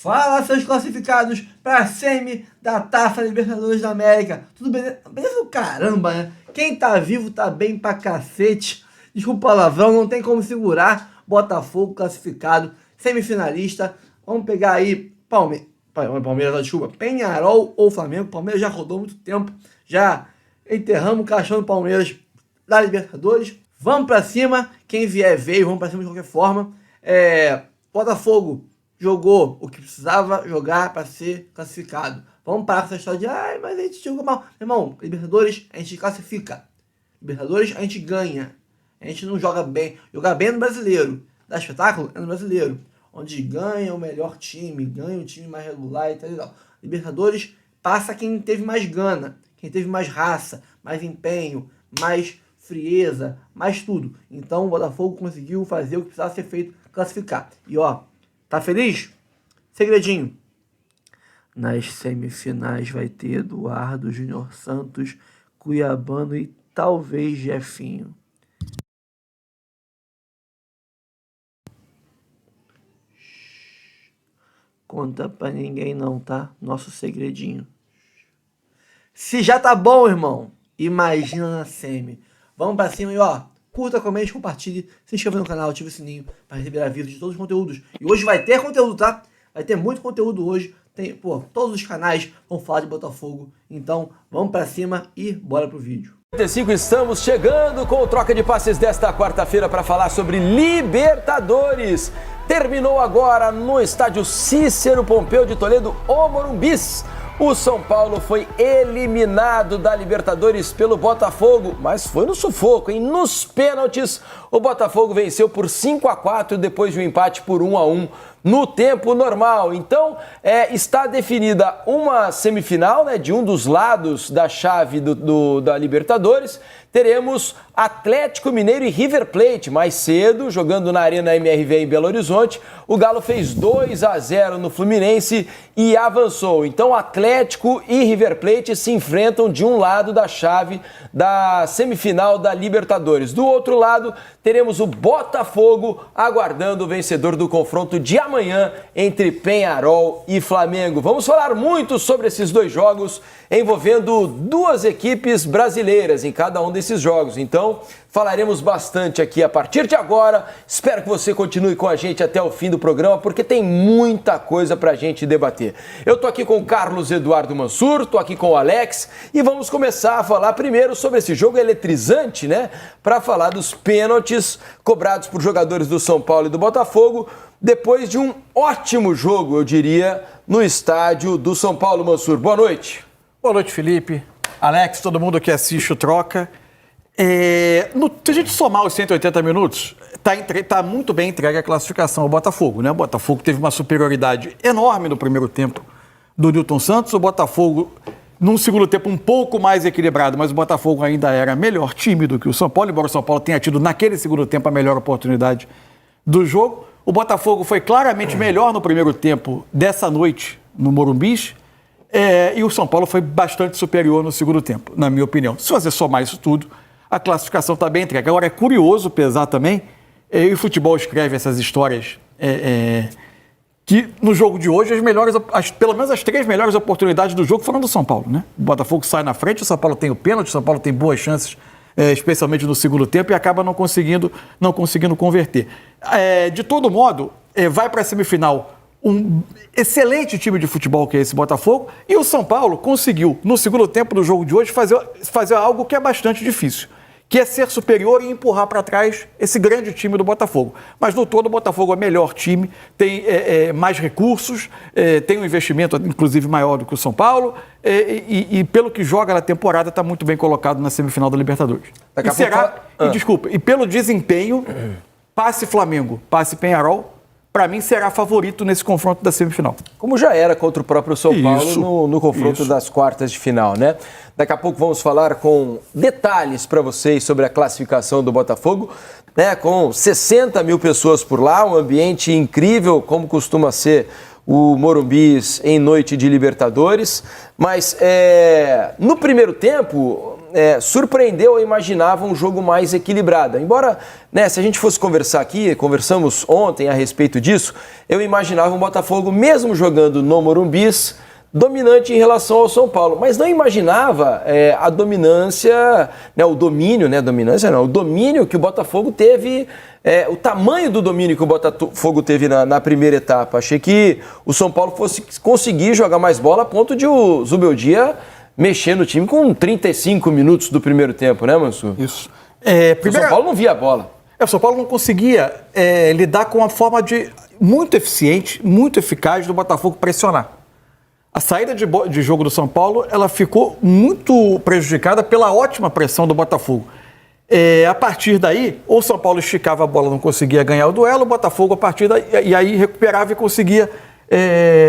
Fala, seus classificados para a semi da Taça Libertadores da América. Tudo beleza? Beleza caramba, né? Quem tá vivo tá bem pra cacete. Desculpa o palavrão, não tem como segurar. Botafogo classificado, semifinalista. Vamos pegar aí Palmeiras, desculpa, Peñarol ou Flamengo. Palmeiras já rodou muito tempo. Já enterramos o caixão do Palmeiras da Libertadores. Vamos pra cima. Quem vier veio, vamos pra cima de qualquer forma. Botafogo jogou o que precisava jogar para ser classificado. Vamos parar com essa história de mas a gente jogou mal. Irmão, Libertadores a gente classifica. Libertadores a gente ganha. A gente não joga bem. Jogar bem é no brasileiro. Dá espetáculo é no brasileiro. Onde ganha o melhor time, ganha o time mais regular e tal. Libertadores passa quem teve mais gana, quem teve mais raça, mais empenho, mais frieza, mais tudo. Então o Botafogo conseguiu fazer o que precisava ser feito, classificar. E tá feliz? Segredinho. Nas semifinais vai ter Eduardo, Júnior Santos, Cuiabano e talvez Jefinho. Conta pra ninguém não, tá? Nosso segredinho. Se já tá bom, irmão, imagina na semi. Vamos pra cima e curta, comente, compartilhe, se inscreva no canal, ative o sininho para receber avisos de todos os conteúdos. E hoje vai ter conteúdo, tá? Vai ter muito conteúdo hoje. Todos os canais vão falar de Botafogo. Então, vamos pra cima e bora pro vídeo. 35, estamos chegando com o troca de passes desta quarta-feira para falar sobre Libertadores. Terminou agora no estádio Cícero Pompeu de Toledo, o Morumbis. O São Paulo foi eliminado da Libertadores pelo Botafogo, mas foi no sufoco, hein? Nos pênaltis, o Botafogo venceu por 5-4 depois de um empate por 1-1 no tempo normal. Então, está definida uma semifinal, né, de um dos lados da chave da Libertadores. Teremos Atlético Mineiro e River Plate mais cedo, jogando na Arena MRV em Belo Horizonte. O Galo fez 2-0 no Fluminense e avançou. Então, Atlético e River Plate se enfrentam de um lado da chave da semifinal da Libertadores. Do outro lado, teremos o Botafogo aguardando o vencedor do confronto de amanhã entre Peñarol e Flamengo. Vamos falar muito sobre esses dois jogos envolvendo duas equipes brasileiras em cada um desses jogos. Então, falaremos bastante aqui a partir de agora. Espero que você continue com a gente até o fim do programa, porque tem muita coisa pra gente debater. Eu tô aqui com o Carlos Eduardo Mansur, tô aqui com o Alex e vamos começar a falar primeiro sobre esse jogo eletrizante, né? Para falar dos pênaltis cobrados por jogadores do São Paulo e do Botafogo, depois de um ótimo jogo, eu diria, no estádio do São Paulo. Mansur, boa noite. Boa noite, Felipe, Alex, todo mundo que assiste o Troca. Se a gente somar os 180 minutos, tá muito bem entregue a classificação ao Botafogo, né? O Botafogo teve uma superioridade enorme no primeiro tempo do Nilton Santos. O Botafogo, num segundo tempo, um pouco mais equilibrado, mas o Botafogo ainda era melhor time do que o São Paulo, embora o São Paulo tenha tido naquele segundo tempo a melhor oportunidade do jogo. O Botafogo foi claramente melhor no primeiro tempo dessa noite no Morumbis. E o São Paulo foi bastante superior no segundo tempo, na minha opinião. Se você somar isso tudo, a classificação está bem entregue. Agora, é curioso pesar também, e o futebol escreve essas histórias, que no jogo de hoje, pelo menos as 3 melhores oportunidades do jogo foram do São Paulo, né? O Botafogo sai na frente, o São Paulo tem o pênalti, o São Paulo tem boas chances, especialmente no segundo tempo, e acaba não conseguindo converter. De todo modo, vai para a semifinal um excelente time de futebol que é esse Botafogo, e o São Paulo conseguiu, no segundo tempo do jogo de hoje, fazer algo que é bastante difícil, que é ser superior e empurrar para trás esse grande time do Botafogo. Mas no todo o Botafogo é melhor time, tem mais recursos, tem um investimento inclusive maior do que o São Paulo, e pelo que joga na temporada está muito bem colocado na semifinal da Libertadores. E pelo desempenho, passe Flamengo, passe Peñarol, para mim, será favorito nesse confronto da semifinal. Como já era contra o próprio São Paulo no confronto das quartas de final, né? Daqui a pouco vamos falar com detalhes para vocês sobre a classificação do Botafogo, né? Com 60 mil pessoas por lá, um ambiente incrível, como costuma ser o Morumbis em noite de Libertadores. Mas no primeiro tempo, surpreendeu ou imaginava um jogo mais equilibrado. Embora, né, se a gente fosse conversar aqui, conversamos ontem a respeito disso, eu imaginava um Botafogo, mesmo jogando no Morumbis, dominante em relação ao São Paulo, mas não imaginava a dominância, né, o domínio, né, dominância não, o domínio que o Botafogo teve, o tamanho do domínio que o Botafogo teve na primeira etapa. Achei que o São Paulo fosse conseguir jogar mais bola a ponto de o Zubeldia mexer no time com 35 minutos do primeiro tempo, né, Mansur? Isso. O São Paulo não via a bola. O São Paulo não conseguia lidar com a forma muito eficiente, muito eficaz do Botafogo pressionar. A saída de jogo do São Paulo, ela ficou muito prejudicada pela ótima pressão do Botafogo. A partir daí, ou o São Paulo esticava a bola, não conseguia ganhar o duelo, o Botafogo a partir daí, e aí recuperava e conseguia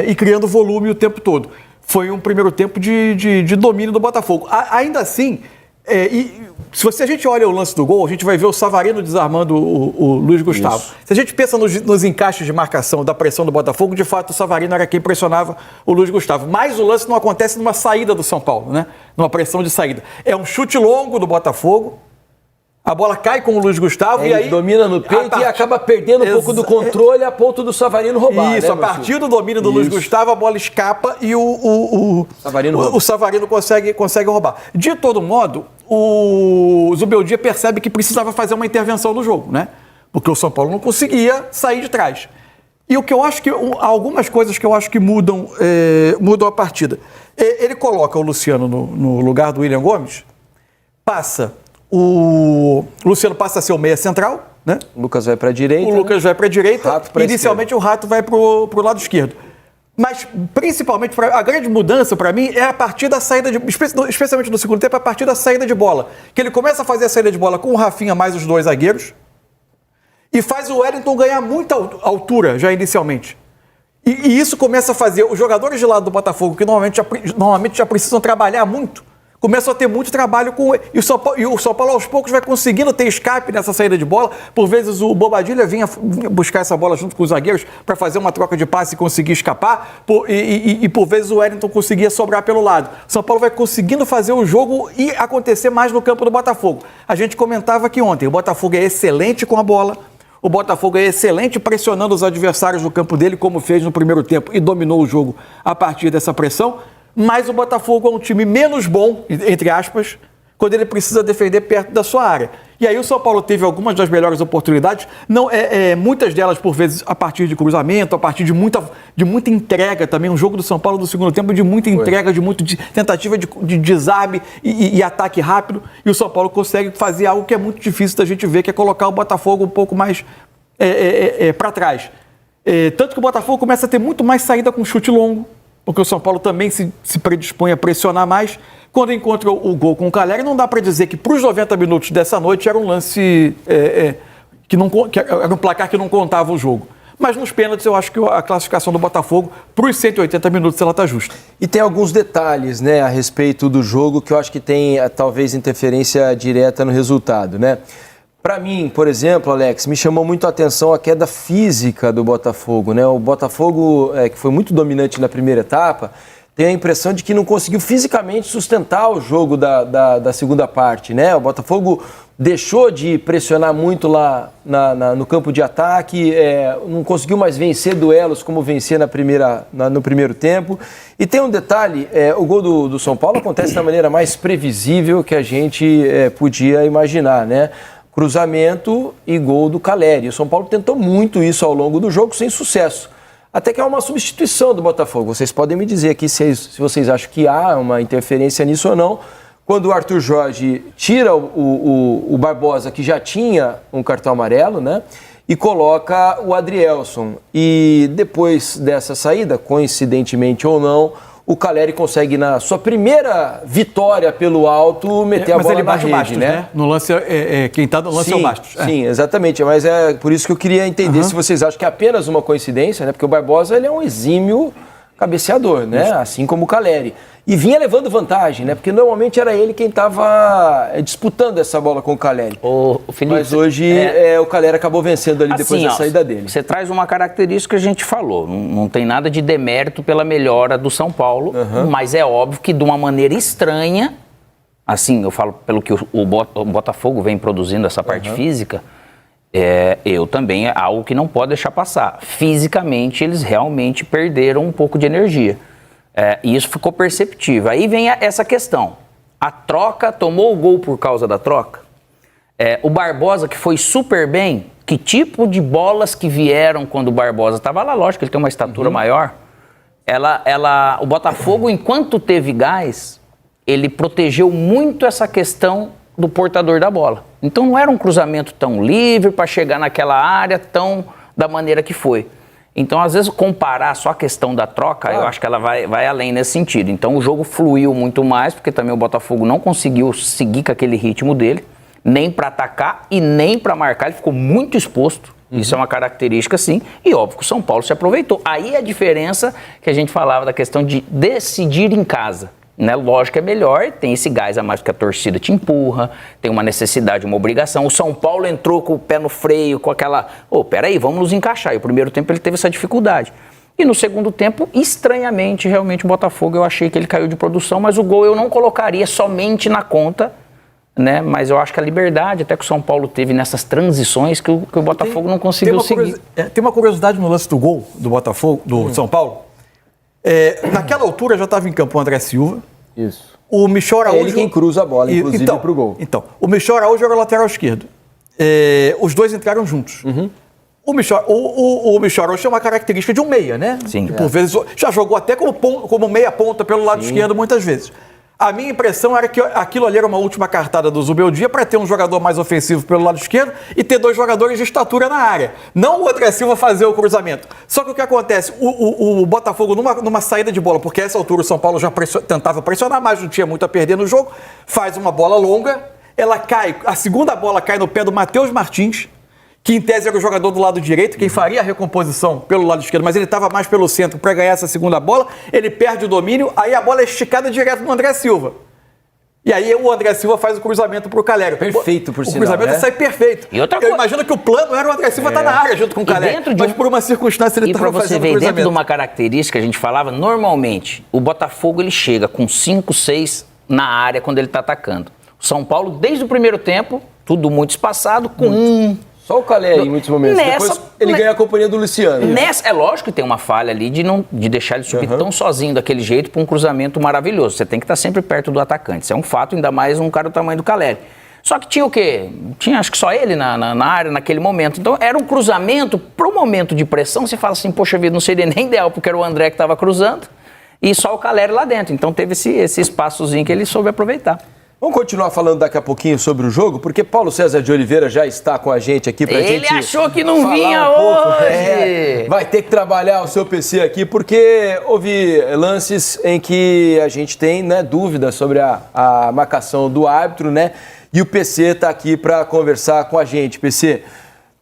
ir criando volume o tempo todo. Foi um primeiro tempo de domínio do Botafogo. Ainda assim, se a gente olha o lance do gol, a gente vai ver o Savarino desarmando o Luiz Gustavo. Isso. Se a gente pensa nos encaixes de marcação da pressão do Botafogo, de fato o Savarino era quem pressionava o Luiz Gustavo. Mas o lance não acontece numa saída do São Paulo, né? Numa pressão de saída. É um chute longo do Botafogo, a bola cai com o Luiz Gustavo e aí... domina no peito e acaba perdendo um pouco do controle a ponto do Savarino roubar. Isso, né, a partir do domínio do Luiz Gustavo, a bola escapa e o Savarino consegue roubar. De todo modo, o Zubeldia percebe que precisava fazer uma intervenção no jogo, né? Porque o São Paulo não conseguia sair de trás. E o que eu acho que... Algumas coisas que eu acho que mudam a partida. Ele coloca o Luciano no lugar do William Gomes, o Luciano passa a ser o meia central, né? O Lucas vai para a direita. O Lucas vai para a direita. Inicialmente esquerda. O Rato vai para o lado esquerdo. Mas, principalmente, a grande mudança para mim é a partir da saída especialmente no segundo tempo, a partir da saída de bola. Que ele começa a fazer a saída de bola com o Rafinha mais os dois zagueiros e faz o Wellington ganhar muita altura já inicialmente. E isso começa a fazer os jogadores de lado do Botafogo, que normalmente já precisam trabalhar muito, começam a ter muito trabalho com ele. E o São Paulo, aos poucos, vai conseguindo ter escape nessa saída de bola. Por vezes, o Bobadilha vinha buscar essa bola junto com os zagueiros para fazer uma troca de passe e conseguir escapar. E por vezes, o Wellington conseguia sobrar pelo lado. O São Paulo vai conseguindo fazer o jogo e acontecer mais no campo do Botafogo. A gente comentava aqui ontem, o Botafogo é excelente com a bola. O Botafogo é excelente pressionando os adversários no campo dele, como fez no primeiro tempo, e dominou o jogo a partir dessa pressão. Mas o Botafogo é um time menos bom, entre aspas, quando ele precisa defender perto da sua área. E aí o São Paulo teve algumas das melhores oportunidades, muitas delas por vezes a partir de cruzamento, a partir de muita entrega também. Um jogo do São Paulo do segundo tempo de muita entrega, de tentativa de desarme e ataque rápido. E o São Paulo consegue fazer algo que é muito difícil da gente ver, que é colocar o Botafogo um pouco mais para trás. Tanto que o Botafogo começa a ter muito mais saída com chute longo, porque o São Paulo também se predispõe a pressionar mais. Quando encontra o gol com o Calleri, não dá para dizer que para os 90 minutos dessa noite era um lance que era um placar que não contava o jogo. Mas nos pênaltis eu acho que a classificação do Botafogo para os 180 minutos ela está justa. E tem alguns detalhes, né, a respeito do jogo que eu acho que tem talvez interferência direta no resultado, né? Para mim, por exemplo, Alex, me chamou muito a atenção a queda física do Botafogo, né? O Botafogo, que foi muito dominante na primeira etapa, tem a impressão de que não conseguiu fisicamente sustentar o jogo da segunda parte, né? O Botafogo deixou de pressionar muito lá no campo de ataque, não conseguiu mais vencer duelos como vencia no primeiro tempo. E tem um detalhe, o gol do São Paulo acontece da maneira mais previsível que a gente podia imaginar, né? Cruzamento e gol do Calleri. O São Paulo tentou muito isso ao longo do jogo, sem sucesso. Até que há uma substituição do Botafogo. Vocês podem me dizer aqui se vocês acham que há uma interferência nisso ou não. Quando o Arthur Jorge tira o Barbosa, que já tinha um cartão amarelo, né? E coloca o Adrielson. E depois dessa saída, coincidentemente ou não, o Calleri consegue, na sua primeira vitória pelo alto, meter a bola na rede, Bastos, né? No lance, quem está no lance é o Bastos. Sim, exatamente. Mas é por isso que eu queria entender se vocês acham que é apenas uma coincidência, né? Porque o Barbosa ele é um exímio cabeceador, né? Isso. Assim como o Calleri. E vinha levando vantagem, né? Porque normalmente era ele quem estava disputando essa bola com o Calleri. O Felipe, mas hoje o Calleri acabou vencendo ali depois da saída dele. Você traz uma característica que a gente falou. Não tem nada de demérito pela melhora do São Paulo, mas é óbvio que de uma maneira estranha assim, eu falo pelo que o Botafogo vem produzindo essa parte física, eu também é algo que não pode deixar passar. Fisicamente, eles realmente perderam um pouco de energia. E isso ficou perceptível. Aí vem essa questão. A troca, tomou o gol por causa da troca? O Barbosa, que foi super bem, que tipo de bolas que vieram quando o Barbosa estava lá? Lógico que ele tem uma estatura maior. O Botafogo, enquanto teve gás, ele protegeu muito essa questão do portador da bola. Então não era um cruzamento tão livre para chegar naquela área tão da maneira que foi. Então, às vezes, comparar só a questão da troca, eu acho que ela vai além nesse sentido. Então, o jogo fluiu muito mais, porque também o Botafogo não conseguiu seguir com aquele ritmo dele, nem para atacar e nem para marcar. Ele ficou muito exposto. Isso é uma característica, sim. E, óbvio, que o São Paulo se aproveitou. Aí a diferença que a gente falava da questão de decidir em casa. Né? Lógico que é melhor, tem esse gás a mais porque a torcida te empurra, tem uma necessidade, uma obrigação. O São Paulo entrou com o pé no freio, com aquela... peraí, vamos nos encaixar. E o primeiro tempo ele teve essa dificuldade. E no segundo tempo, estranhamente, realmente o Botafogo, eu achei que ele caiu de produção, mas o gol eu não colocaria somente na conta, né? Mas eu acho que a liberdade até que o São Paulo teve nessas transições que o Botafogo não conseguiu seguir. Tem uma curiosidade no lance do gol do Botafogo, do São Paulo. Naquela altura já estava em campo o André Silva. Isso. O Michel Araújo... Ele quem cruza a bola, inclusive, pro gol. Então, o Michel Araújo era o lateral esquerdo. Os dois entraram juntos. O Michel Araújo tem uma característica de um meia, né? Sim. Que, por vezes, já jogou até como meia ponta pelo lado esquerdo muitas vezes. A minha impressão era que aquilo ali era uma última cartada do Zubeldia para ter um jogador mais ofensivo pelo lado esquerdo e ter dois jogadores de estatura na área. Não o André Silva fazer o cruzamento. Só que o que acontece? O Botafogo, numa saída de bola, porque a essa altura o São Paulo já tentava pressionar, mas não tinha muito a perder no jogo, faz uma bola longa, ela cai, a segunda bola cai no pé do Matheus Martins, que em tese era o jogador do lado direito, quem faria a recomposição pelo lado esquerdo, mas ele estava mais pelo centro para ganhar essa segunda bola, ele perde o domínio, aí a bola é esticada direto no André Silva. E aí o André Silva faz o cruzamento para o Calério. Perfeito, por sinal, O cruzamento sai perfeito. E outra Eu imagino que o plano era o André Silva estar na área junto com o Calério, mas por uma circunstância ele estava fazendo o cruzamento. E para você ver, dentro de uma característica, a gente falava, normalmente, o Botafogo ele chega com 5, 6 na área quando ele está atacando. O São Paulo, desde o primeiro tempo, tudo muito espaçado, com Só o Calé em muitos momentos. Depois ele ganha a companhia do Luciano. É lógico que tem uma falha ali de deixar ele subir tão sozinho daquele jeito para um cruzamento maravilhoso. Você tem que estar sempre perto do atacante. Isso é um fato, ainda mais um cara do tamanho do Calé. Só que tinha o quê? Tinha acho que só ele na área naquele momento. Então era um cruzamento, para o momento de pressão, você fala assim, poxa vida, não seria nem ideal, porque era o André que estava cruzando e só o Calé lá dentro. Então teve esse espaçozinho que ele soube aproveitar. Vamos continuar falando daqui a pouquinho sobre o jogo, porque Paulo César de Oliveira já está com a gente aqui pra gente. Ele achou que não vinha hoje. Vai ter que trabalhar o seu PC aqui, porque houve lances em que a gente tem, né, dúvidas sobre a marcação do árbitro, né? E o PC está aqui para conversar com a gente. PC,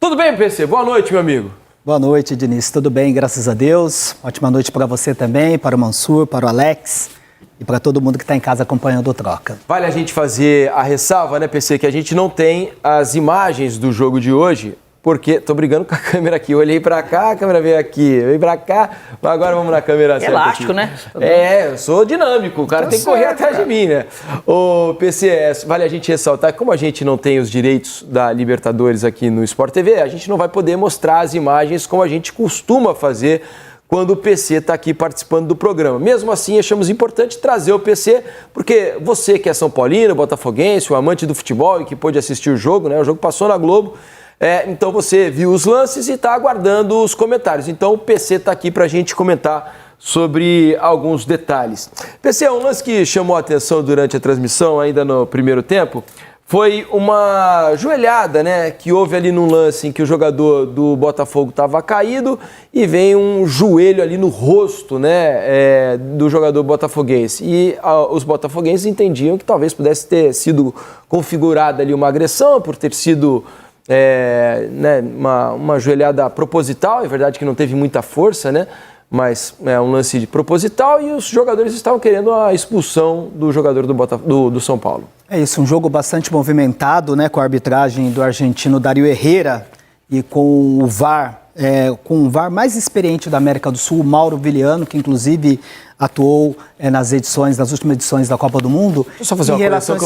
tudo bem, PC? Boa noite, meu amigo. Boa noite, Diniz. Tudo bem, graças a Deus. Ótima noite para você também, para o Mansur, para o Alex. E para todo mundo que está em casa acompanhando o Troca. Vale a gente fazer a ressalva, né, PC, que a gente não tem as imagens do jogo de hoje, porque... Tô brigando com a câmera aqui. Eu olhei para cá, a câmera veio aqui. Eu olhei para cá, mas agora vamos na câmera certa. Elástico, aqui. Né? Eu sou dinâmico. O cara tem que correr atrás de mim, né? Ô, PC, vale a gente ressaltar que como a gente não tem os direitos da Libertadores aqui no Sport TV, a gente não vai poder mostrar as imagens como a gente costuma fazer quando o PC está aqui participando do programa. Mesmo assim, achamos importante trazer o PC, porque você que é São Paulino, botafoguense, o amante do futebol e que pôde assistir o jogo, né? O jogo passou na Globo, então você viu os lances e está aguardando os comentários. Então o PC está aqui para a gente comentar sobre alguns detalhes. PC, um lance que chamou a atenção durante a transmissão, ainda no primeiro tempo, foi uma joelhada, né, que houve ali num lance em que o jogador do Botafogo estava caído e vem um joelho ali no rosto, né, do jogador botafoguense. E os botafoguenses entendiam que talvez pudesse ter sido configurada ali uma agressão por ter sido né, uma joelhada proposital. É verdade que não teve muita força, né, mas é um lance proposital e os jogadores estavam querendo a expulsão do jogador do São Paulo. É isso, um jogo bastante movimentado, né, com a arbitragem do argentino Dario Herrera e com o VAR com o VAR mais experiente da América do Sul, o Mauro Viliano, que inclusive atuou nas últimas edições da Copa do Mundo. Deixa eu só fazer uma correção que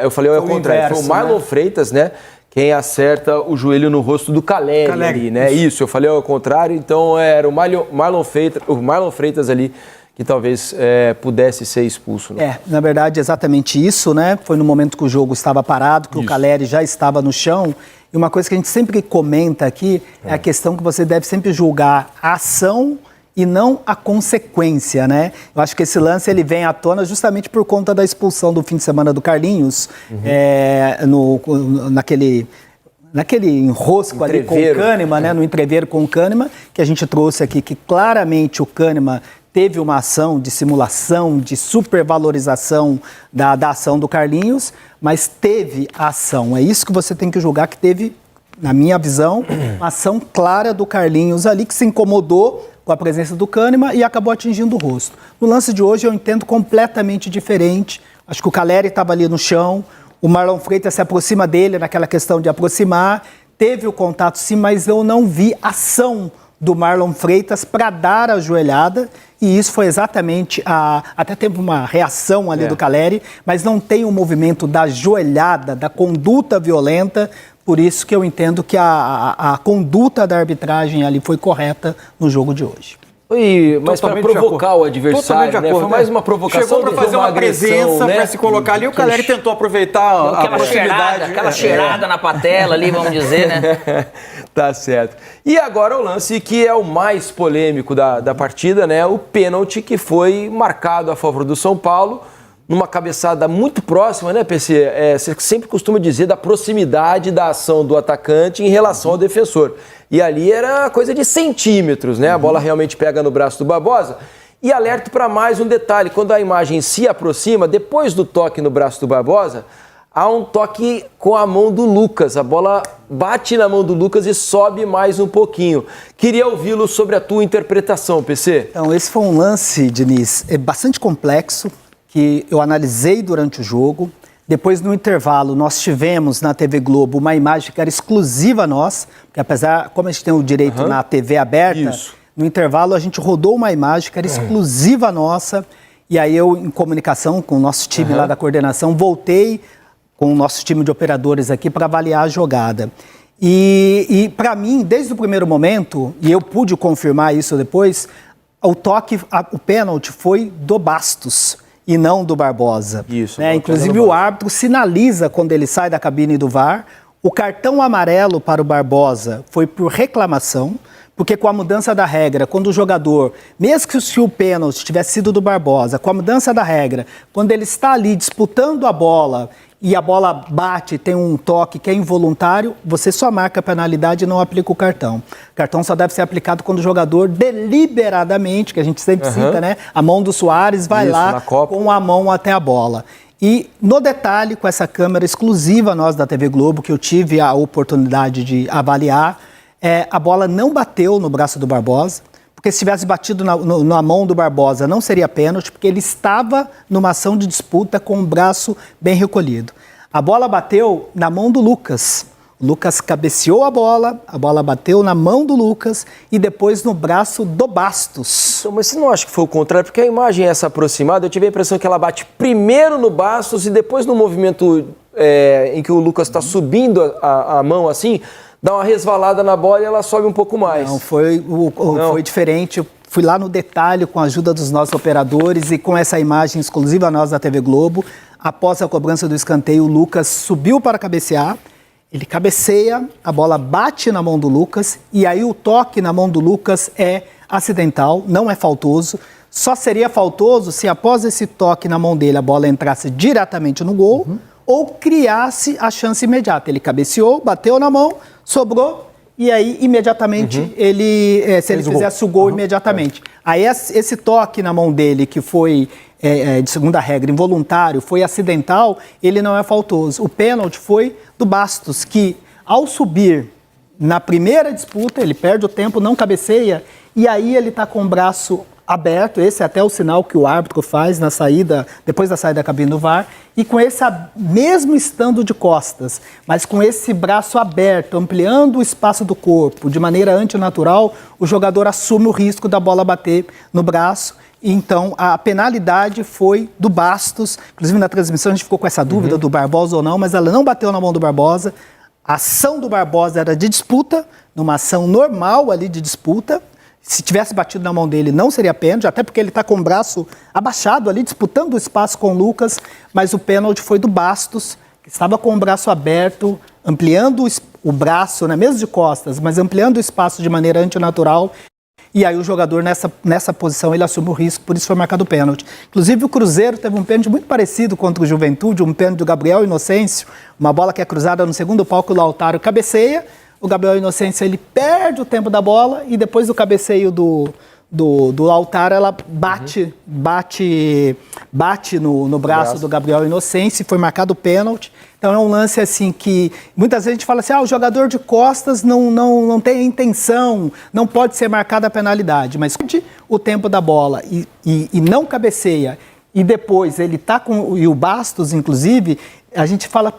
eu falei ao contrário. Foi o Marlon Freitas, né? Quem acerta o joelho no rosto do Caleri ali, né? Isso, eu falei ao contrário, então era o Marlon Freitas ali que talvez pudesse ser expulso. Né? Na verdade, exatamente isso, né? Foi no momento que o jogo estava parado, que o Caleri já estava no chão. E uma coisa que a gente sempre comenta aqui é a questão que você deve sempre julgar a ação e não a consequência, né? Eu acho que esse lance ele vem à tona justamente por conta da expulsão do fim de semana do Carlinhos, naquele enrosco ali com o Kahneman, né? No entreveiro com o Kahneman, que a gente trouxe aqui, que claramente o Kahneman teve uma ação de simulação, de supervalorização da ação do Carlinhos, mas teve a ação. É isso que você tem que julgar, que teve, na minha visão, uma ação clara do Carlinhos ali, que se incomodou com a presença do Kahneman e acabou atingindo o rosto. No lance de hoje eu entendo completamente diferente. Acho que o Caleri estava ali no chão, o Marlon Freitas se aproxima dele naquela questão de aproximar, teve o contato sim, mas eu não vi ação do Marlon Freitas para dar a joelhada, e isso foi exatamente até teve uma reação ali do Caleri, mas não tem o movimento da joelhada, da conduta violenta. Por isso que eu entendo que a conduta da arbitragem ali foi correta no jogo de hoje. Mas para provocar o adversário, né? Foi mais uma provocação. Chegou para fazer uma presença, né? Para se colocar ali, o Caleri tentou aproveitar a proximidade. Aquela cheirada na patela ali, vamos dizer, né? Tá certo. E agora o lance que é o mais polêmico da partida, né? O pênalti que foi marcado a favor do São Paulo, numa cabeçada muito próxima, né, PC? Você sempre costuma dizer da proximidade da ação do atacante em relação ao defensor. E ali era coisa de centímetros, né? A bola realmente pega no braço do Barbosa. E alerto para mais um detalhe: quando a imagem se aproxima, depois do toque no braço do Barbosa, há um toque com a mão do Lucas. A bola bate na mão do Lucas e sobe mais um pouquinho. Queria ouvi-lo sobre a tua interpretação, PC. Então, esse foi um lance, Diniz, bastante complexo, que eu analisei durante o jogo. Depois, no intervalo, nós tivemos na TV Globo uma imagem que era exclusiva nossa, porque apesar, como a gente tem o direito na TV aberta, no intervalo a gente rodou uma imagem que era exclusiva nossa, e aí eu, em comunicação com o nosso time lá da coordenação, voltei com o nosso time de operadores aqui para avaliar a jogada. E para mim, desde o primeiro momento, e eu pude confirmar isso depois, o pênalti foi do Bastos e não do Barbosa. Isso. Né? Inclusive o árbitro sinaliza quando ele sai da cabine do VAR. O cartão amarelo para o Barbosa foi por reclamação, porque com a mudança da regra, quando o jogador, mesmo que se o pênalti tivesse sido do Barbosa, com a mudança da regra, quando ele está ali disputando a bola e a bola bate, tem um toque que é involuntário, você só marca a penalidade e não aplica o cartão. O cartão só deve ser aplicado quando o jogador deliberadamente, que a gente sempre cita, né? A mão do Suárez vai lá com a mão até a bola. E no detalhe, com essa câmera exclusiva nós da TV Globo, que eu tive a oportunidade de avaliar, a bola não bateu no braço do Barbosa, porque se tivesse batido na mão do Barbosa não seria pênalti, porque ele estava numa ação de disputa com o braço bem recolhido. A bola bateu na mão do Lucas. O Lucas cabeceou a bola bateu na mão do Lucas e depois no braço do Bastos. Mas você não acha que foi o contrário? Porque a imagem é essa aproximada, eu tive a impressão que ela bate primeiro no Bastos e depois no movimento em que o Lucas está subindo a mão assim, dá uma resvalada na bola e ela sobe um pouco mais. Não, foi diferente. Eu fui lá no detalhe com a ajuda dos nossos operadores e com essa imagem exclusiva nossa da TV Globo. Após a cobrança do escanteio, o Lucas subiu para cabecear. Ele cabeceia, a bola bate na mão do Lucas e aí o toque na mão do Lucas é acidental, não é faltoso. Só seria faltoso se após esse toque na mão dele a bola entrasse diretamente no gol ou criasse a chance imediata. Ele cabeceou, bateu na mão, sobrou e aí imediatamente se ele fizesse o gol imediatamente. Aí esse toque na mão dele que foi de segunda regra, involuntário, foi acidental, ele não é faltoso. O pênalti foi do Bastos, que ao subir na primeira disputa, ele perde o tempo, não cabeceia, e aí ele está com o braço aberto, esse é até o sinal que o árbitro faz na saída, depois da saída da cabine do VAR, e com esse, mesmo estando de costas, mas com esse braço aberto, ampliando o espaço do corpo de maneira antinatural, o jogador assume o risco da bola bater no braço. Então, a penalidade foi do Bastos. Inclusive, na transmissão, a gente ficou com essa dúvida do Barbosa ou não, mas ela não bateu na mão do Barbosa. A ação do Barbosa era de disputa, numa ação normal ali de disputa. Se tivesse batido na mão dele, não seria pênalti, até porque ele está com o braço abaixado ali, disputando o espaço com o Lucas, mas o pênalti foi do Bastos, que estava com o braço aberto, ampliando o braço, né, mesmo de costas, mas ampliando o espaço de maneira antinatural. E aí o jogador, nessa posição, ele assume o risco, por isso foi marcado o pênalti. Inclusive, o Cruzeiro teve um pênalti muito parecido contra o Juventude, um pênalti do Gabriel Inocêncio, uma bola que é cruzada no segundo pau que o Lautaro cabeceia. O Gabriel Inocêncio, ele perde o tempo da bola e depois do cabeceio do Lautaro, ela bate no braço do Gabriel Inocêncio e foi marcado o pênalti. Então é um lance assim que muitas vezes a gente fala assim, o jogador de costas não tem intenção, não pode ser marcada a penalidade, mas o tempo da bola e não cabeceia e depois ele tá com, e o Bastos inclusive, a gente fala,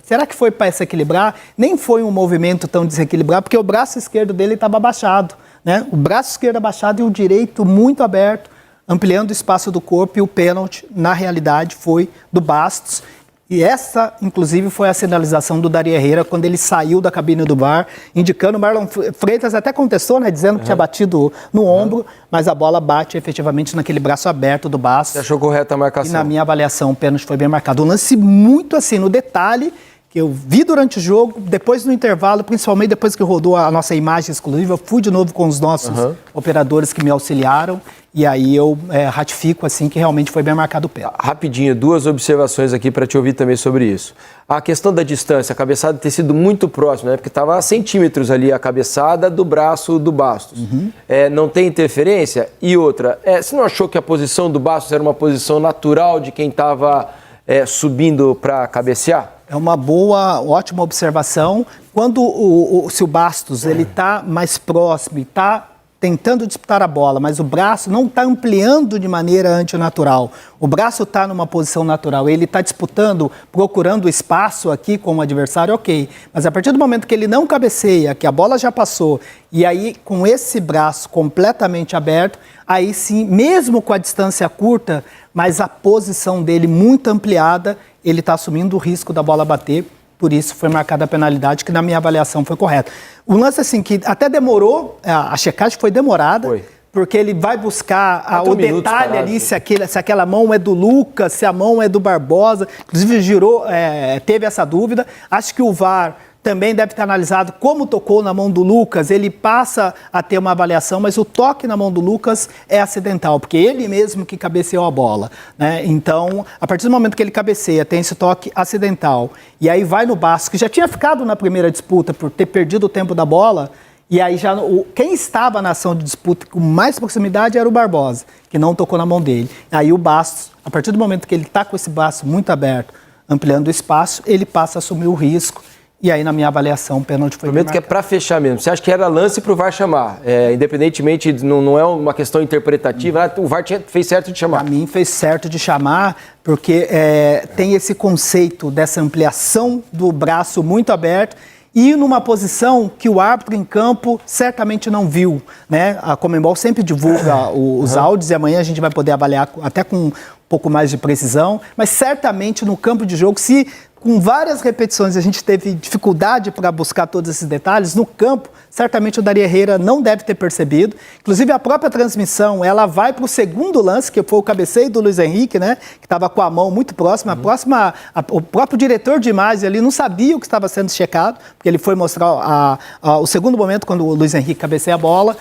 será que foi para se equilibrar? Nem foi um movimento tão desequilibrado, porque o braço esquerdo dele estava abaixado, né? O braço esquerdo abaixado e o direito muito aberto, ampliando o espaço do corpo, e o pênalti, na realidade, foi do Bastos. E essa, inclusive, foi a sinalização do Dari Herrera quando ele saiu da cabine do VAR, indicando, o Marlon Freitas até contestou, né, dizendo que tinha batido no ombro, mas a bola bate efetivamente naquele braço aberto do Bastos. Você achou correta a marcação? E na minha avaliação, o pênalti foi bem marcado. Um lance muito assim, no detalhe, que eu vi durante o jogo, depois no intervalo, principalmente depois que rodou a nossa imagem exclusiva, eu fui de novo com os nossos operadores que me auxiliaram, e aí eu ratifico assim que realmente foi bem marcado o pé. Rapidinho, 2 observações aqui para te ouvir também sobre isso. A questão da distância, a cabeçada ter sido muito próxima, né? Porque estava a centímetros ali a cabeçada do braço do Bastos. Não tem interferência? E outra, você não achou que a posição do Bastos era uma posição natural de quem estava subindo para cabecear? É uma boa, ótima observação. Quando se o Bastos ele está mais próximo e está tentando disputar a bola, mas o braço não está ampliando de maneira antinatural. O braço está numa posição natural, ele está disputando, procurando espaço aqui com o adversário, ok. Mas a partir do momento que ele não cabeceia, que a bola já passou, e aí com esse braço completamente aberto, aí sim, mesmo com a distância curta, mas a posição dele muito ampliada, ele está assumindo o risco da bola bater. Por isso foi marcada a penalidade, que na minha avaliação foi correta. O lance assim, que até demorou, a checagem foi demorada, porque ele vai buscar o detalhe ali, se aquela mão é do Lucas, se a mão é do Barbosa. Inclusive teve essa dúvida. Acho que o VAR também deve ter analisado como tocou na mão do Lucas, ele passa a ter uma avaliação, mas o toque na mão do Lucas é acidental, porque ele mesmo que cabeceou a bola, né? Então, a partir do momento que ele cabeceia, tem esse toque acidental, e aí vai no Bastos, que já tinha ficado na primeira disputa por ter perdido o tempo da bola, e aí já quem estava na ação de disputa com mais proximidade era o Barbosa, que não tocou na mão dele. Aí o Bastos, a partir do momento que ele está com esse braço muito aberto, ampliando o espaço, ele passa a assumir o risco. E aí, na minha avaliação, o pênalti foi Prometo que é para fechar mesmo. Você acha que era lance para o VAR chamar? Independentemente, não é uma questão interpretativa, o VAR fez certo de chamar. Para mim, fez certo de chamar, porque tem esse conceito dessa ampliação do braço muito aberto e numa posição que o árbitro em campo certamente não viu, né? A Conmebol sempre divulga os áudios e amanhã a gente vai poder avaliar até com um pouco mais de precisão, mas certamente no campo de jogo, se com várias repetições a gente teve dificuldade para buscar todos esses detalhes, no campo, certamente o Dari Herrera não deve ter percebido. Inclusive, a própria transmissão, ela vai para o segundo lance, que foi o cabeceio do Luiz Henrique, né? Que estava com a mão muito próxima. O próprio diretor de imagem ali não sabia o que estava sendo checado, porque ele foi mostrar o segundo momento, quando o Luiz Henrique cabeceia a bola.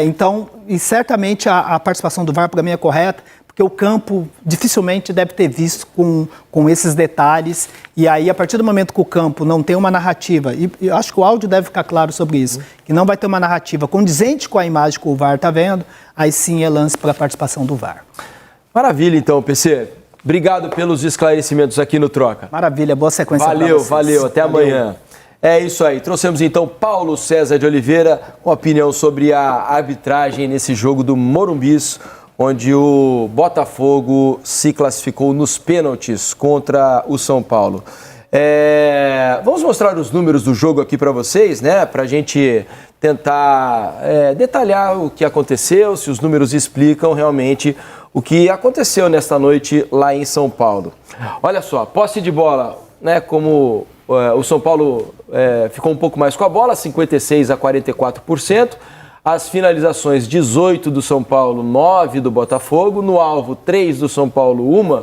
Então, e certamente a participação do VAR para mim é correta, porque o campo dificilmente deve ter visto com esses detalhes. E aí, a partir do momento que o campo não tem uma narrativa, e eu acho que o áudio deve ficar claro sobre isso, que não vai ter uma narrativa condizente com a imagem que o VAR está vendo, aí sim é lance para a participação do VAR. Maravilha, então, PC. Obrigado pelos esclarecimentos aqui no Troca. Maravilha, boa sequência. Valeu, até amanhã. É isso aí. Trouxemos então Paulo César de Oliveira com opinião sobre a arbitragem nesse jogo do Morumbis, onde o Botafogo se classificou nos pênaltis contra o São Paulo. Vamos mostrar os números do jogo aqui para vocês, né? Para a gente tentar detalhar o que aconteceu, se os números explicam realmente o que aconteceu nesta noite lá em São Paulo. Olha só, posse de bola, né? Como o São Paulo ficou um pouco mais com a bola, 56% a 44%. As finalizações, 18 do São Paulo, 9 do Botafogo. No alvo, 3 do São Paulo, 1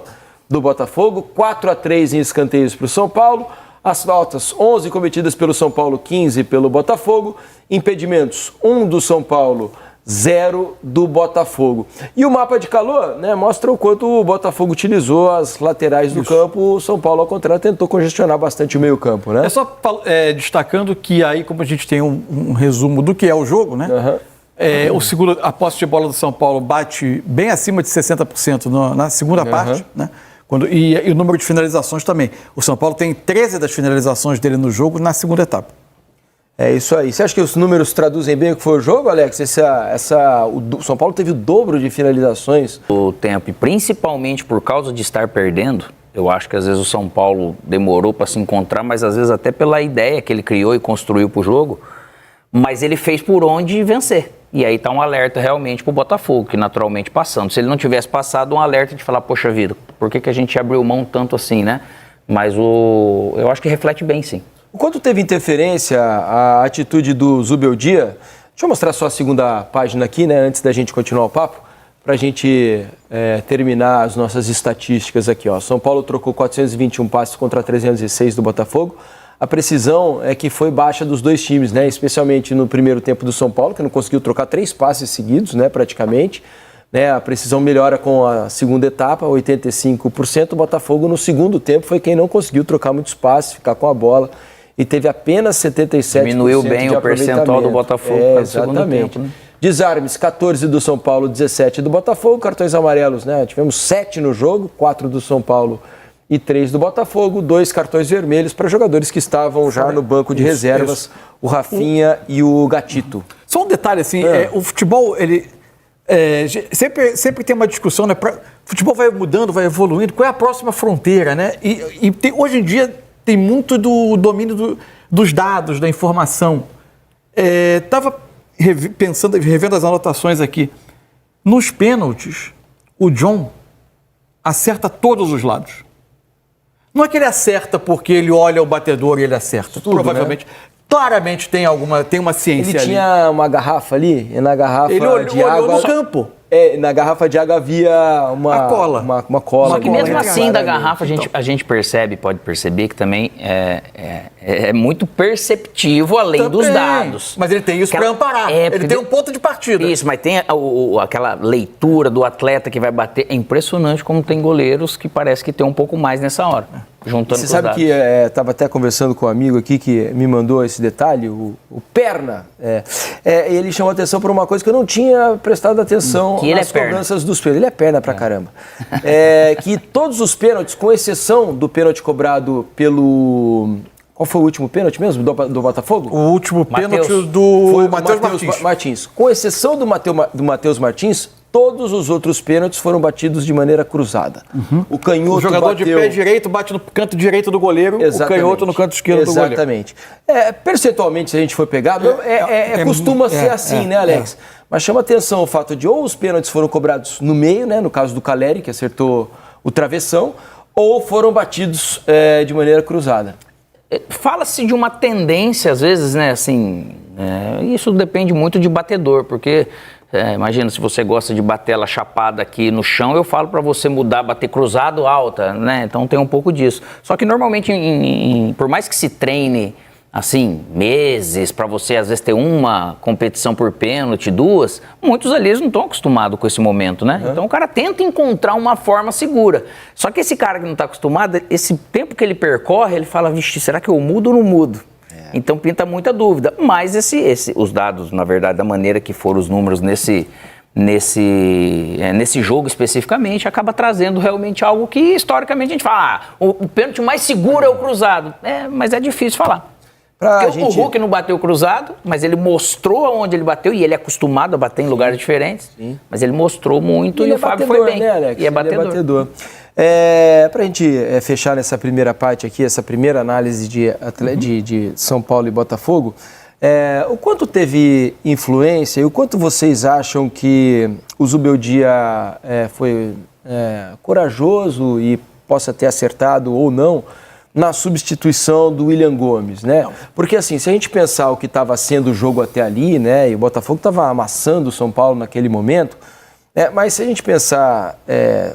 do Botafogo. 4-3 em escanteios para o São Paulo. As faltas, 11 cometidas pelo São Paulo, 15 pelo Botafogo. Impedimentos, 1 do São Paulo, 0 do Botafogo. E o mapa de calor, né, mostra o quanto o Botafogo utilizou as laterais do campo. O São Paulo, ao contrário, tentou congestionar bastante o meio campo, né? É só destacando que aí, como a gente tem um resumo do que é o jogo, né? A posse de bola do São Paulo bate bem acima de 60% na segunda parte, né? E o número de finalizações também. O São Paulo tem 13 das finalizações dele no jogo na segunda etapa. É isso aí. Você acha que os números traduzem bem o que foi o jogo, Alex? O São Paulo teve o dobro de finalizações. O tempo, e principalmente por causa de estar perdendo, eu acho que às vezes o São Paulo demorou para se encontrar, mas às vezes até pela ideia que ele criou e construiu para o jogo, mas ele fez por onde vencer. E aí está um alerta realmente para o Botafogo, que naturalmente passando. Se ele não tivesse passado, um alerta de falar, poxa vida, por que a gente abriu mão tanto assim, né? Mas eu acho que reflete bem, sim. O quanto teve interferência a atitude do Zubeldia? Deixa eu mostrar só a segunda página aqui, né, antes da gente continuar o papo, para a gente terminar as nossas estatísticas aqui. Ó. São Paulo trocou 421 passes contra 306 do Botafogo. A precisão é que foi baixa dos dois times, né, especialmente no primeiro tempo do São Paulo, que não conseguiu trocar 3 passes seguidos, né, praticamente. Né, a precisão melhora com a segunda etapa, 85%. O Botafogo, no segundo tempo, foi quem não conseguiu trocar muitos passes, ficar com a bola. E teve apenas 77% diminuiu bem de o percentual do Botafogo no segundo tempo. Né? Desarmes, 14 do São Paulo, 17 do Botafogo. Cartões amarelos, né? Tivemos 7 no jogo, 4 do São Paulo e 3 do Botafogo. 2 cartões vermelhos para jogadores que estavam já no banco de reservas, o Rafinha e o Gatito. Só um detalhe, assim, o futebol, ele... sempre tem uma discussão, né? O futebol vai mudando, vai evoluindo. Qual é a próxima fronteira, né? Hoje em dia tem muito do domínio dos dados, da informação. Estava revendo as anotações aqui. Nos pênaltis, o John acerta todos os lados. Não é que ele acerta porque ele olha o batedor e ele acerta. Tudo, provavelmente. Né? Claramente tem uma ciência ali. Ele tinha uma garrafa ali, e na garrafa ele de água... olhou no campo. Na garrafa de água havia uma cola. Uma cola. Só que mesmo assim, da garrafa, a gente pode perceber que também é muito perceptivo além dos dados. Mas ele tem isso para amparar. Ele tem um ponto de partida. Isso, mas tem aquela leitura do atleta que vai bater. É impressionante como tem goleiros que parece que tem um pouco mais nessa hora. Juntando você sabe que estava até conversando com um amigo aqui que me mandou esse detalhe, o Perna. Ele chamou a atenção por uma coisa que eu não tinha prestado atenção nas cobranças dos pênaltis. Ele é perna pra caramba. Que todos os pênaltis, com exceção do pênalti cobrado pelo... Qual foi o último pênalti mesmo do Botafogo? O último pênalti do Matheus Martins. Com exceção do Matheus Martins, todos os outros pênaltis foram batidos de maneira cruzada. O canhoto o jogador de pé direito bate no canto direito do goleiro, o canhoto no canto esquerdo do goleiro. Exatamente. Percentualmente, se a gente for pegar, costuma ser assim, né, Alex? Mas chama atenção o fato de ou os pênaltis foram cobrados no meio, né, no caso do Caleri, que acertou o travessão, ou foram batidos de maneira cruzada. Fala-se de uma tendência, às vezes, né, assim, isso depende muito de batedor, porque... imagina, se você gosta de bater ela chapada aqui no chão, eu falo para você mudar, bater cruzado, alta, né? Então tem um pouco disso. Só que normalmente, por mais que se treine, assim, meses, para você às vezes ter uma competição por pênalti, 2, muitos ali não estão acostumados com esse momento, né? Então o cara tenta encontrar uma forma segura. Só que esse cara que não está acostumado, esse tempo que ele percorre, ele fala, vixe, será que eu mudo ou não mudo? Então pinta muita dúvida, mas os dados, na verdade, da maneira que foram os números nesse jogo especificamente, acaba trazendo realmente algo que historicamente a gente fala, o pênalti mais seguro é o cruzado, mas é difícil falar. Porque O Hulk não bateu cruzado, mas ele mostrou aonde ele bateu, e ele é acostumado a bater em lugares diferentes, mas ele mostrou muito e o Fábio foi bem. Né, Alex? E é batedor. Pra gente fechar nessa primeira parte aqui, essa primeira análise de São Paulo e Botafogo, o quanto teve influência e o quanto vocês acham que o Zubeldia foi corajoso e possa ter acertado ou não na substituição do William Gomes, né? Porque assim, se a gente pensar o que estava sendo o jogo até ali, né, e o Botafogo estava amassando o São Paulo naquele momento, mas se a gente pensar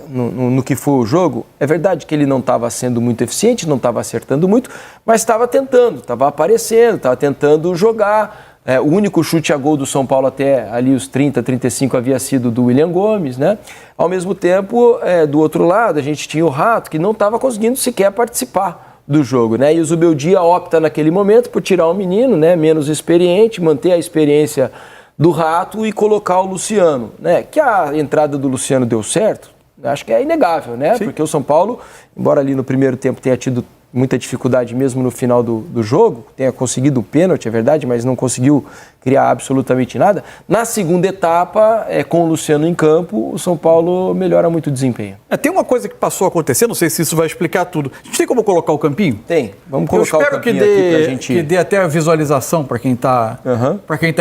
no que foi o jogo, é verdade que ele não estava sendo muito eficiente, não estava acertando muito, mas estava tentando, estava aparecendo, estava tentando jogar. O único chute a gol do São Paulo até ali os 30, 35 havia sido do William Gomes, né? Ao mesmo tempo, do outro lado, a gente tinha o Rato, que não estava conseguindo sequer participar do jogo, né? E o Zubeldia opta naquele momento por tirar o menino, né, menos experiente, manter a experiência do Rato e colocar o Luciano, né? Que a entrada do Luciano deu certo, acho que é inegável, né? Sim. Porque o São Paulo, embora ali no primeiro tempo tenha tido muita dificuldade mesmo no final do jogo, tenha conseguido o pênalti, é verdade, mas não conseguiu criar absolutamente nada. Na segunda etapa, com o Luciano em campo, o São Paulo melhora muito o desempenho. Tem uma coisa que passou a acontecer, não sei se isso vai explicar tudo. A gente tem como colocar o campinho? Tem. Vamos colocar o campinho aqui pra gente... que dê até a visualização para quem tá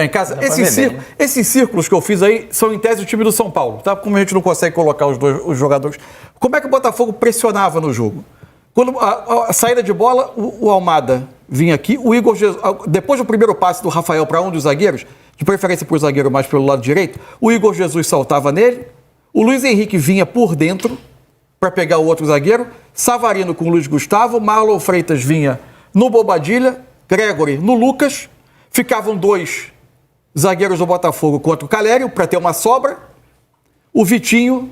em casa. Esses círculos que eu fiz aí são em tese o time do São Paulo, tá? Como a gente não consegue colocar os jogadores. Como é que o Botafogo pressionava no jogo? Quando a saída de bola, o Almada vinha aqui, o Igor Jesus, depois do primeiro passe do Rafael para um dos zagueiros, de preferência para o zagueiro mais pelo lado direito, o Igor Jesus saltava nele, o Luiz Henrique vinha por dentro para pegar o outro zagueiro, Savarino com o Luiz Gustavo, Marlon Freitas vinha no Bobadilha, Gregory no Lucas, ficavam 2 zagueiros do Botafogo contra o Calério para ter uma sobra, o Vitinho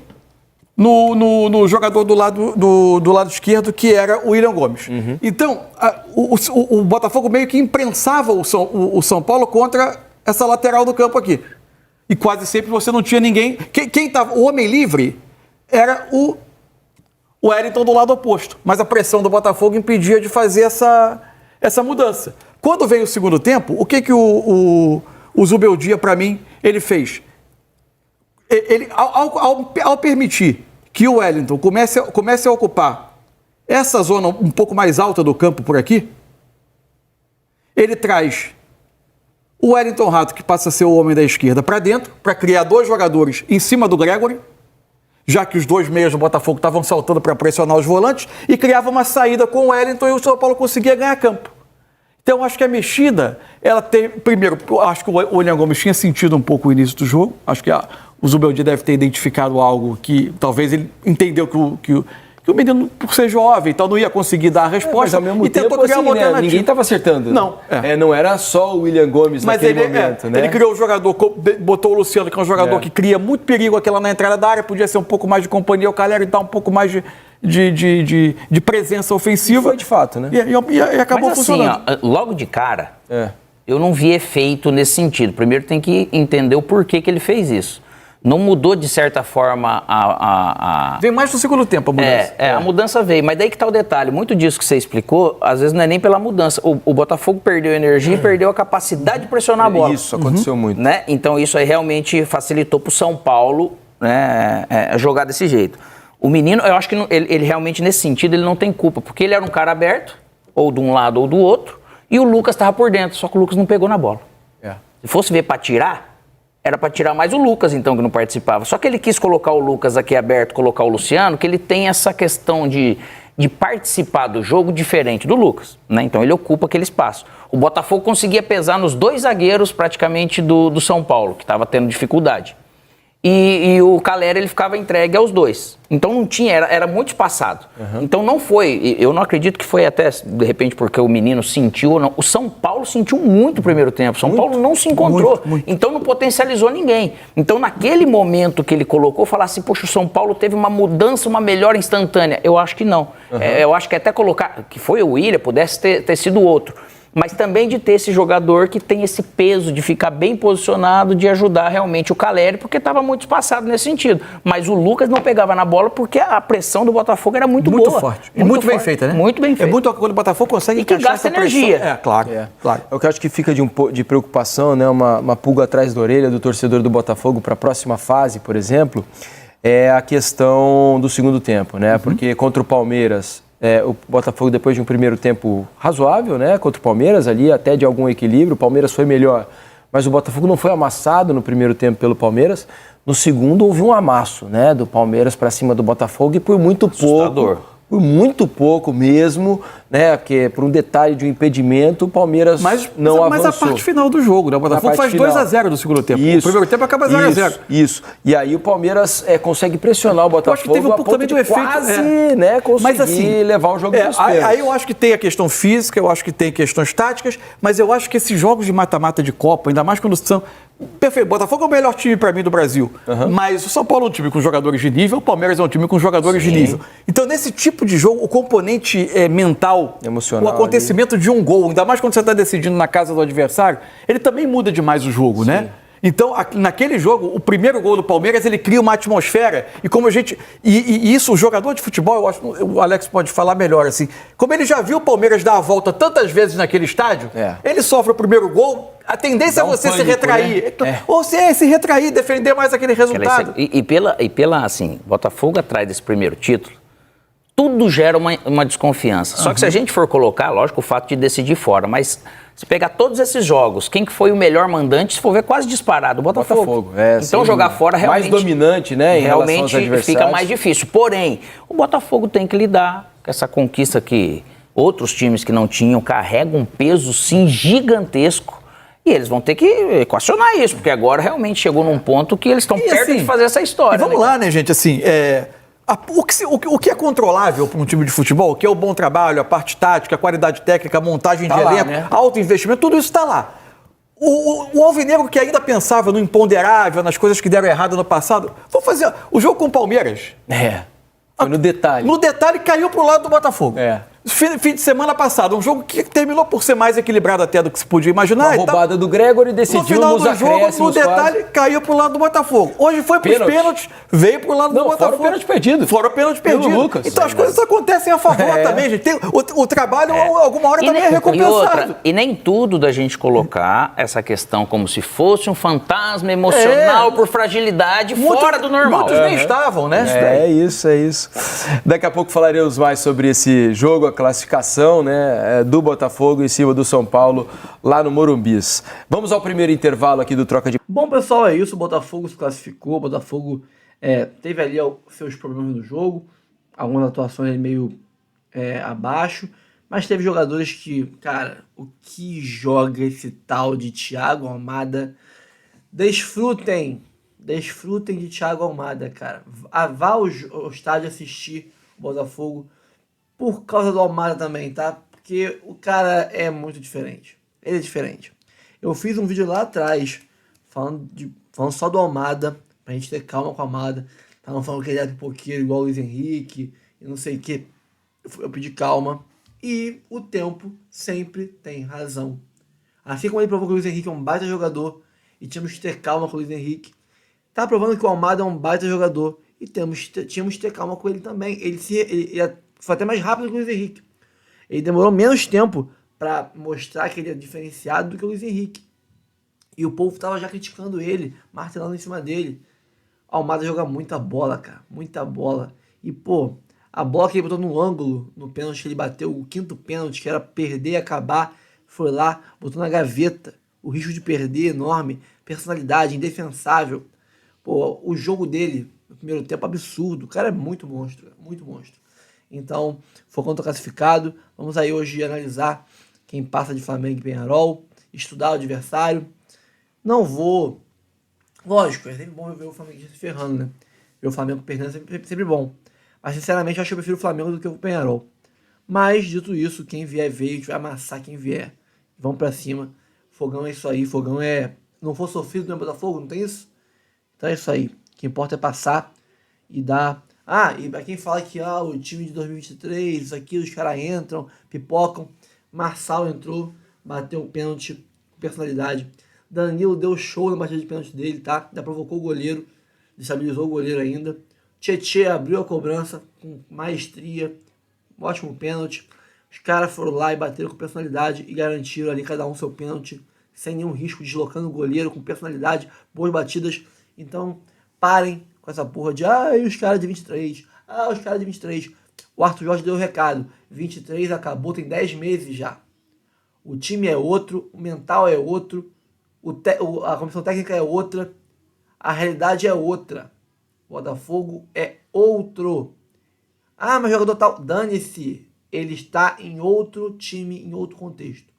no jogador do lado esquerdo, que era o William Gomes. Então, o Botafogo meio que imprensava o São Paulo contra essa lateral do campo aqui. E quase sempre você não tinha ninguém. Quem tava, o homem livre era o Wellington do lado oposto. Mas a pressão do Botafogo impedia de fazer essa mudança. Quando veio o segundo tempo, o que o Zubeldia, para mim, ele fez? Ele, ao permitir que o Wellington comece a ocupar essa zona um pouco mais alta do campo por aqui, ele traz o Wellington Rato, que passa a ser o homem da esquerda, para dentro, para criar 2 jogadores em cima do Gregory, já que os 2 meias do Botafogo estavam saltando para pressionar os volantes, e criava uma saída com o Wellington e o São Paulo conseguia ganhar campo. Então, acho que a mexida, ela tem... Primeiro, acho que o William Gomes tinha sentido um pouco o início do jogo. Acho que o Zubeldia deve ter identificado algo que talvez ele entendeu que o menino, por ser jovem, então não ia conseguir dar a resposta. Mas ao mesmo tempo, tentou criar uma alternativa. Ninguém estava acertando. Não. Não era só o William Gomes naquele momento, né? Ele criou o jogador, botou o Luciano, que é um jogador que cria muito perigo aquela na entrada da área, podia ser um pouco mais de companhia, o Calério e dar um pouco mais de presença ofensiva. E foi de fato, né? E acabou funcionando. Assim, logo de cara, eu não vi efeito nesse sentido. Primeiro tem que entender o porquê que ele fez isso. Não mudou, de certa forma, Veio mais no segundo tempo a mudança. A mudança veio. Mas daí que tá o detalhe. Muito disso que você explicou, às vezes não é nem pela mudança. O Botafogo perdeu energia e perdeu a capacidade de pressionar a bola. Isso aconteceu muito. Né? Então isso aí realmente facilitou pro São Paulo, né, jogar desse jeito. O menino, eu acho que ele realmente, nesse sentido, ele não tem culpa. Porque ele era um cara aberto, ou de um lado ou do outro, e o Lucas estava por dentro. Só que o Lucas não pegou na bola. Se fosse ver para tirar... Era para tirar mais o Lucas, então, que não participava. Só que ele quis colocar o Lucas aqui aberto, colocar o Luciano, que ele tem essa questão de participar do jogo diferente do Lucas, né? Então ele ocupa aquele espaço. O Botafogo conseguia pesar nos 2 zagueiros praticamente do São Paulo, que estava tendo dificuldade. E o Calério, ele ficava entregue aos 2. Então não tinha, era muito espaçado. Então não foi, eu não acredito que foi até, de repente, porque o menino sentiu ou não. O São Paulo sentiu muito o primeiro tempo. O São Paulo não se encontrou. Muito. Então não potencializou ninguém. Então naquele momento que ele colocou, falar assim, poxa, o São Paulo teve uma mudança, uma melhora instantânea. Eu acho que não. Eu acho que até colocar, que foi o William, pudesse ter sido outro. mas também de ter esse jogador que tem esse peso de ficar bem posicionado, de ajudar realmente o Calleri, porque estava muito espaçado nesse sentido. Mas o Lucas não pegava na bola porque a pressão do Botafogo era muito boa. Forte. E muito bem feita, né? Muito bem feita. É muito quando o Botafogo consegue e que encaixar gasta essa pressão. energia. Claro. É o que eu acho que fica de preocupação, né? Uma pulga atrás da orelha do torcedor do Botafogo para a próxima fase, por exemplo, é a questão do segundo tempo, né? Porque contra o Palmeiras, o Botafogo, depois de um primeiro tempo razoável, né? Contra o Palmeiras ali, até de algum equilíbrio, o Palmeiras foi melhor, mas o Botafogo não foi amassado no primeiro tempo pelo Palmeiras. No segundo houve um amasso, né? Do Palmeiras para cima do Botafogo e por muito pouco mesmo, né? Porque por um detalhe de um impedimento, o Palmeiras não avançou. Mas a parte final do jogo, né? O Botafogo faz 2-0 no segundo tempo. Isso, o primeiro tempo acaba 0-0. Isso. E aí o Palmeiras consegue pressionar o Botafogo. Eu acho que teve um pouco também do efeito. Quase, né? Conseguir mas, assim, levar o jogo para os pênaltis. Aí eu acho que tem a questão física, eu acho que tem questões táticas, mas eu acho que esses jogos de mata-mata de Copa, ainda mais quando são... Perfeito, o Botafogo é o melhor time para mim do Brasil, mas o São Paulo é um time com jogadores de nível, o Palmeiras é um time com jogadores de nível. Então, nesse tipo de jogo, o componente mental, emocional, o acontecimento de um gol, ainda mais quando você está decidindo na casa do adversário, ele também muda demais o jogo, né? Então, naquele jogo, o primeiro gol do Palmeiras, ele cria uma atmosfera. E como a gente... E isso, o jogador de futebol, eu acho, o Alex pode falar melhor, assim. Como ele já viu o Palmeiras dar a volta tantas vezes naquele estádio, ele sofre o primeiro gol, a tendência é você se retrair. Né? Ou se retrair, defender mais aquele resultado. E pela, assim, Botafogo atrás desse primeiro título, tudo gera uma desconfiança. Só que se a gente for colocar, lógico, o fato de decidir fora, mas se pegar todos esses jogos, quem que foi o melhor mandante, se for ver, quase disparado, o Botafogo. Então jogar fora realmente... Mais dominante, né, em relação aos adversários. Fica mais difícil. Porém, o Botafogo tem que lidar com essa conquista que outros times que não tinham carregam um peso, sim, gigantesco. E eles vão ter que equacionar isso, porque agora realmente chegou num ponto que eles estão perto de fazer essa história. E vamos lá, né, gente, assim... O que é controlável para um time de futebol, que é o bom trabalho, a parte tática, a qualidade técnica, a montagem de elenco, alto investimento, tudo isso está lá. O alvinegro que ainda pensava no imponderável, nas coisas que deram errado no passado, vou fazer o jogo com o Palmeiras. Foi no detalhe. No detalhe, caiu pro lado do Botafogo. Fim de semana passado, um jogo que terminou por ser mais equilibrado até do que se podia imaginar. Uma roubada do Gregory decidiu no final do jogo, no detalhe, quase. Caiu pro lado do Botafogo. Hoje foi pros pênaltis, veio pro lado do Botafogo. Fora o pênalti perdido. Fora o pênalti perdido. Lucas. Então as coisas acontecem a favor também, gente. O trabalho, alguma hora, também é recompensado. E nem tudo da gente colocar essa questão como se fosse um fantasma emocional por fragilidade fora do normal. Muitos nem estavam, né? É isso. Daqui a pouco falaremos mais sobre esse jogo, a classificação, né, do Botafogo em cima do São Paulo, lá no Morumbis. Vamos ao primeiro intervalo aqui do Troca de... Bom, pessoal, é isso. O Botafogo se classificou. O Botafogo teve ali seus problemas no jogo. Algumas atuações ali meio abaixo. Mas teve jogadores que, cara, o que joga esse tal de Thiago Almada? Desfrutem de Thiago Almada, cara. Vá ao estádio assistir o Botafogo por causa do Almada também, tá? Porque o cara é muito diferente. Ele é diferente. Eu fiz um vídeo lá atrás falando só do Almada, pra gente ter calma com o Almada. Estavam falando que ele era pipoqueiro igual o Luiz Henrique e não sei o que. Eu pedi calma. E o tempo sempre tem razão. Assim como ele provou que o Luiz Henrique é um baita jogador e tínhamos que ter calma com o Luiz Henrique, tá provando que o Almada é um baita jogador e tínhamos que ter calma com ele também. Ele foi até mais rápido que o Luiz Henrique. Ele demorou menos tempo para mostrar que ele é diferenciado do que o Luiz Henrique. E o povo tava já criticando ele, martelando em cima dele. O Almada joga muita bola, cara. Muita bola. E, pô, a bola que ele botou no ângulo, no pênalti que ele bateu, o quinto pênalti, que era perder e acabar, foi lá, botou na gaveta. O risco de perder enorme. Personalidade, indefensável. Pô, o jogo dele, no primeiro tempo, absurdo. O cara é muito monstro, muito monstro. Então, focando no classificado, vamos aí hoje analisar quem passa de Flamengo e Peñarol, estudar o adversário. Não vou... Lógico, é sempre bom ver o Flamengo se ferrando, né? Ver o Flamengo perdendo é sempre bom. Mas, sinceramente, eu acho que eu prefiro o Flamengo do que o Peñarol. Mas, dito isso, quem vier veio, a gente vai amassar quem vier. Vamos pra cima. Fogão é isso aí, fogão é... Não for sofrido no Botafogo, não tem isso? Então é isso aí. O que importa é passar e dar... e pra quem fala que o time de 2023, isso aqui, os caras entram, pipocam. Marçal entrou, bateu um pênalti com personalidade. Danilo deu show na batida de pênalti dele, tá? Já provocou o goleiro, destabilizou o goleiro ainda. Tietê abriu a cobrança com maestria, ótimo pênalti. Os caras foram lá e bateram com personalidade e garantiram ali cada um seu pênalti, sem nenhum risco, deslocando o goleiro com personalidade, boas batidas. Então, parem com essa porra de e os caras de 23, os caras de 23. O Arthur Jorge deu o recado, 23 acabou, tem 10 meses já. O time é outro, o mental é outro, a comissão técnica é outra, a realidade é outra. O Botafogo é outro. Mas jogador tal, dane-se, ele está em outro time, em outro contexto.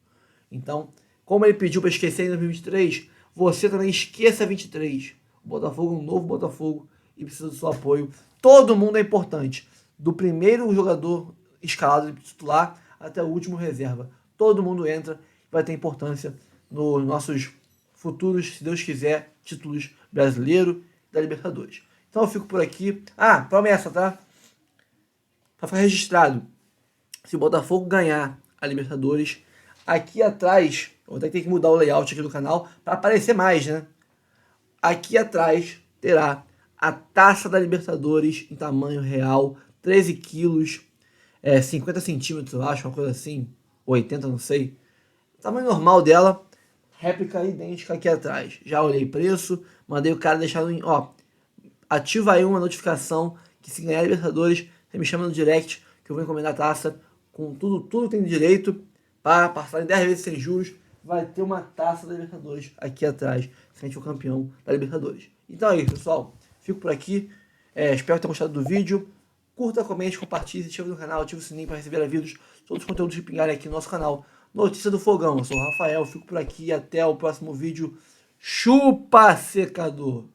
Então, como ele pediu para esquecer em 2023, você também esqueça 23. O Botafogo é um novo Botafogo e precisa do seu apoio. Todo mundo é importante. Do primeiro jogador escalado de titular até o último reserva. Todo mundo entra e vai ter importância nos nossos futuros, se Deus quiser, títulos brasileiro e da Libertadores. Então eu fico por aqui. Promessa, tá? Para ficar registrado. Se o Botafogo ganhar a Libertadores, aqui atrás, eu vou ter que mudar o layout aqui do canal para aparecer mais, né? Aqui atrás terá a taça da Libertadores em tamanho real, 13 quilos, 50 centímetros, eu acho, uma coisa assim, 80, não sei. O tamanho normal dela, réplica idêntica aqui atrás. Já olhei preço, mandei o cara deixar no... ativa aí uma notificação que se ganhar a Libertadores, você me chama no direct que eu vou encomendar a taça com tudo tem direito para passar em 10 vezes sem juros. Vai ter uma taça da Libertadores aqui atrás, se a gente for campeão da Libertadores. Então é isso, pessoal. Fico por aqui. Espero que tenham gostado do vídeo. Curta, comente, compartilhe, se inscreva no canal, ative o sininho para receber avisos de todos os conteúdos que pingarem aqui no nosso canal. Notícia do Fogão. Eu sou o Rafael, fico por aqui. Até o próximo vídeo. Chupa, secador!